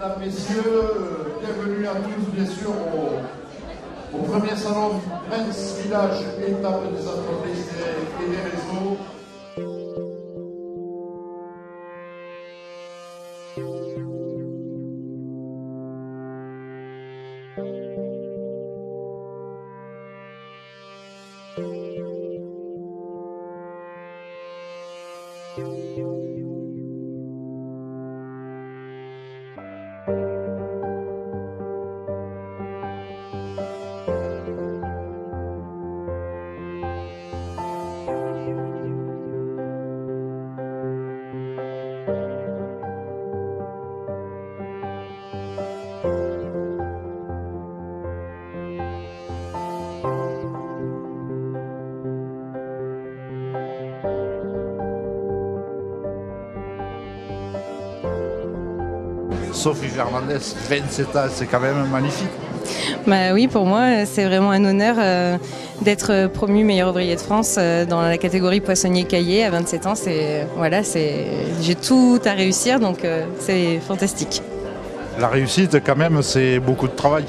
Mesdames, Messieurs, bienvenue à tous, bien sûr, au premier salon Prince Village, étape des entreprises et des réseaux. Sophie Fernandez, 27 ans, c'est quand même magnifique. Bah oui, pour moi, c'est vraiment un honneur d'être promu meilleur ouvrier de France dans la catégorie poissonnier-caillé à 27 ans. J'ai tout à réussir, donc c'est fantastique. La réussite, quand même, c'est beaucoup de travail.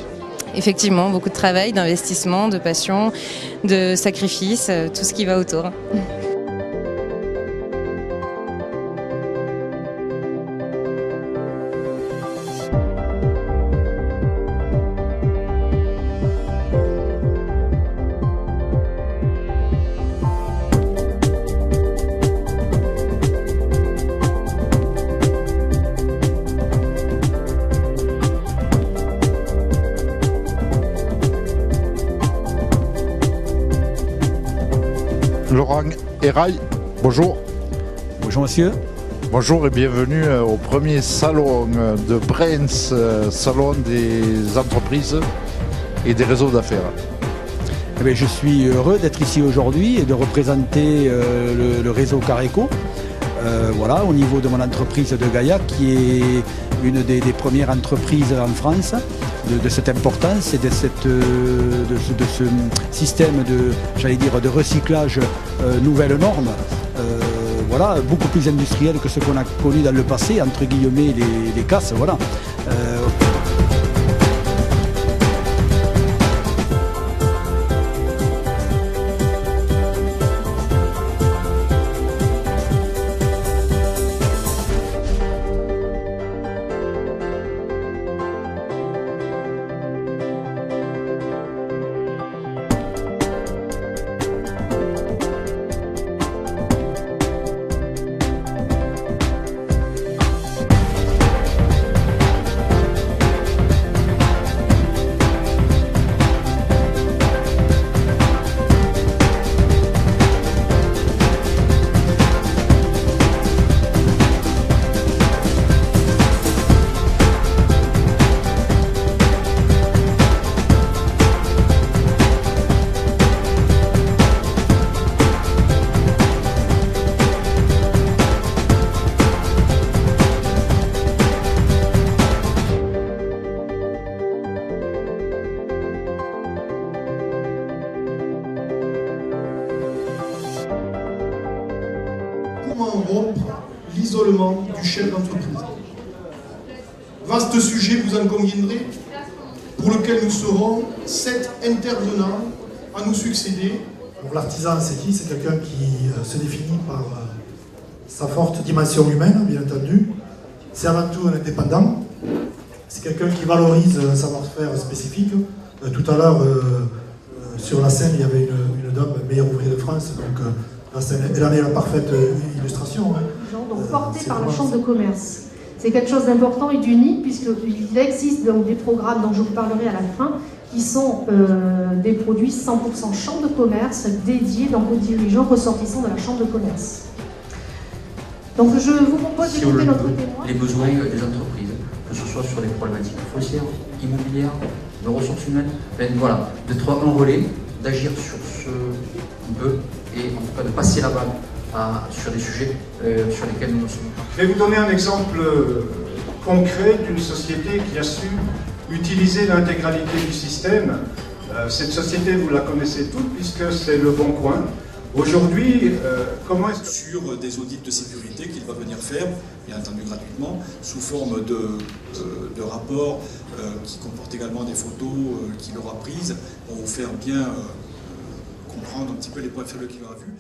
Effectivement, beaucoup de travail, d'investissement, de passion, de sacrifice, tout ce qui va autour. Laurent Erail, bonjour. Bonjour monsieur. Bonjour et bienvenue au premier salon de Prince, salon des entreprises et des réseaux d'affaires. Eh bien, je suis heureux d'être ici aujourd'hui et de représenter le réseau Careco. Voilà, au niveau de mon entreprise de Gaillac, qui est une des premières entreprises en France de cette importance et de ce système de recyclage nouvelles normes. Voilà, beaucoup plus industriel que ce qu'on a connu dans le passé, entre guillemets les casses. Voilà. Comment rompre l'isolement du chef d'entreprise? Vaste sujet, vous en conviendrez, pour lequel nous serons 7 intervenants à nous succéder. L'artisan, c'est qui? C'est quelqu'un qui se définit par sa forte dimension humaine, bien entendu. C'est avant tout un indépendant. C'est quelqu'un qui valorise un savoir-faire spécifique. Tout à l'heure, sur la scène, il y avait une dame meilleure ouvrier de France. Donc, elle en est la parfaite illustration. Donc porté par la Chambre de commerce. C'est quelque chose d'important et d'unique puisqu'il existe donc des programmes dont je vous parlerai à la fin qui sont des produits 100% Chambre de commerce dédiés donc aux dirigeants ressortissants de la Chambre de commerce. Donc je vous propose d'écouter notre témoin. Les besoins des entreprises, que ce soit sur les problématiques foncières, immobilières, de ressources humaines, voilà, d'être un relais, d'agir sur ce qu'on peut et en tout cas de passer la balle sur des sujets sur lesquels nous ne sommes pas. Je vais vous donner un exemple concret d'une société qui a su utiliser l'intégralité du système. Cette société, vous la connaissez toutes puisque c'est Le Bon Coin. Aujourd'hui, comment est-ce que... Sur des audits de sécurité qu'il va venir faire, bien entendu gratuitement, sous forme de rapports qui comportent également des photos qu'il aura prises pour vous faire bien comprendre un petit peu les points faibles qu'il aura vus.